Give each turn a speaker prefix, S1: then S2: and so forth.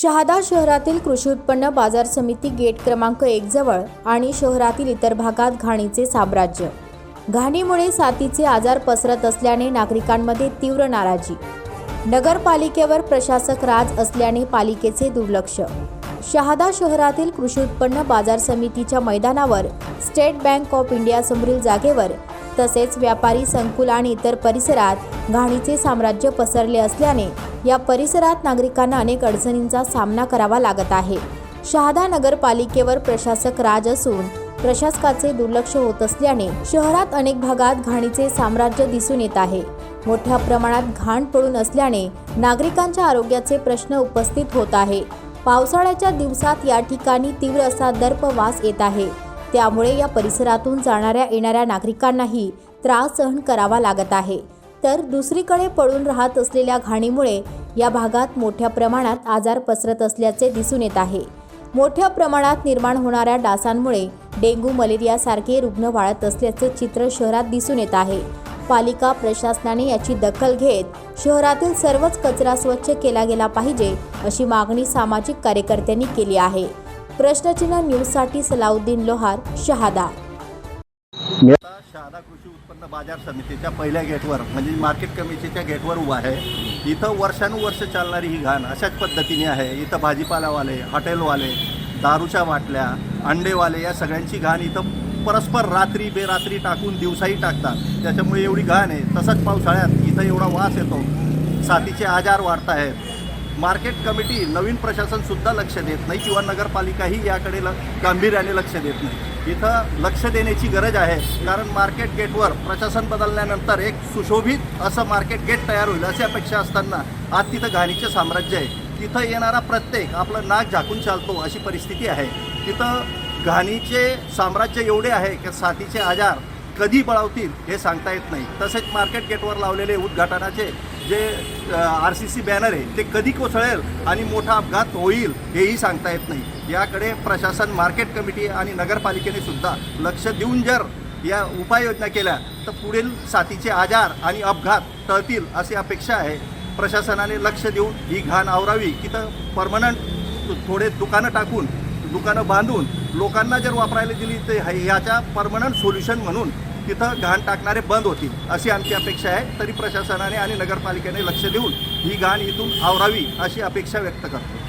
S1: शहादा शहरातील कृषी उत्पन्न बाजार समिती गेट क्रमांक 1 जवळ आणि शहरातील इतर भागात घाणीचे साम्राज्य। घाणीमुळे साथीचे आजार पसरत असल्याने नागरिकांमध्ये तीव्र नाराजी। नगरपालिकेवर प्रशासक राज असल्याने पालिकेचे दुर्लक्ष। शहादा शहरातील कृषी उत्पन्न बाजार समितीच्या मैदानावर स्टेट बँक ऑफ इंडिया समोरील जागेवर तसेच व्यापारी संकुल आणि इतर परिसरात घाणीचे साम्राज्य पसरले असल्याने या परिसरात नागरिकांना अनेक अडचणींचा सामना करावा लागत आहे। शहादा नगरपालिकेवर प्रशासक राज असून प्रशासकाचे दुर्लक्ष होत असल्याने शहरात अनेक भागात घाणीचे साम्राज्य दिसून येत आहे। मोठ्या प्रमाणात घाण पडून असल्याने नागरिकांच्या आरोग्याचे प्रश्न उपस्थित होत आहे। पावसाळ्याच्या दिवसात या ठिकाणी तीव्र असा दर्प वास येत आहे, त्यामुळे या परिसरातून जाणाऱ्या येणाऱ्या नागरिकांनाही त्रास सहन करावा लागत आहे। तर दुसरीकडे पडून राहत असलेल्या घाणीमुळे या भागात मोठ्या प्रमाणात आजार पसरत असल्याचे दिसून येत आहे। मोठ्या प्रमाणात निर्माण होणाऱ्या डासांमुळे डेंग्यू मलेरिया सारखे रुग्ण वाढत असल्याचे चित्र शहरात दिसून येत आहे। पालिका प्रशासनाने याची दखल घेत शहरातील सर्वच कचरा स्वच्छ केला गेला पाहिजे अशी मागणी सामाजिक कार्यकर्त्यांनी केली आहे। प्रश्नचिन्ह न्यूजसाठी सलाउद्दीन लोहार, शहादा।
S2: शहादा कृषी उत्पन्न बाजार समितीच्या पहिल्या गेटवर म्हणजे मार्केट कमिटीच्या गेटवर उभा आहे। इथं वर्षानुवर्ष चालणारी ही घाण अशाच पद्धतीने आहे। इथं भाजीपालावाले, हॉटेलवाले, दारूच्या बाटल्या, अंडेवाले या सगळ्यांची घाण इथं परस्पर रात्री बेरात्री टाकून दिवसाही टाकतात। त्याच्यामुळे एवढी घाण आहे। तसंच पावसाळ्यात इथं एवढा वास येतो, साथीचे आजार वाढत आहेत। मार्केट कमिटी, नवीन प्रशासनसुद्धा लक्ष देत नाही किंवा नगरपालिकाही याकडे गांभीर्याने लक्ष देत नाही। इथं लक्ष देण्याची गरज आहे, कारण मार्केट गेटवर प्रशासन बदलल्यानंतर एक सुशोभित असं मार्केट गेट तयार होईल अशी अपेक्षा असताना आज तिथं घाणीचे साम्राज्य आहे। तिथं येणारा प्रत्येक आपलं नाक झाकून चालतो अशी परिस्थिती आहे। तिथं घाणीचे साम्राज्य एवढे आहे की साथीचे आजार कधी बळावतील हे सांगता येत नाही। तसेच मार्केट गेटवर लावलेले उद्घाटनाचे जे RCC बॅनर आहे ते कधी कोसळेल आणि मोठा अपघात होईल हेही सांगता येत नाही। याकडे प्रशासन, मार्केट कमिटी आणि नगरपालिकेने सुद्धा लक्ष देऊन जर या उपाययोजना केल्या तर पुढील साथीचे आजार आणि अपघात टळतील अशी अपेक्षा आहे। प्रशासनाने लक्ष देऊन ही घाण आवरावी। तिथं परमनंट थोडे दुकानं टाकून, दुकानं बांधून लोकांना जर वापरायला दिली तर याच्या परमनंट सोल्युशन म्हणून तिथं घाण टाकणारे बंद होतील अशी आमची अपेक्षा आहे। तरी प्रशासनाने आणि नगरपालिकेने लक्ष देऊन ही घाण इथून आवरावी अशी अपेक्षा व्यक्त करतो।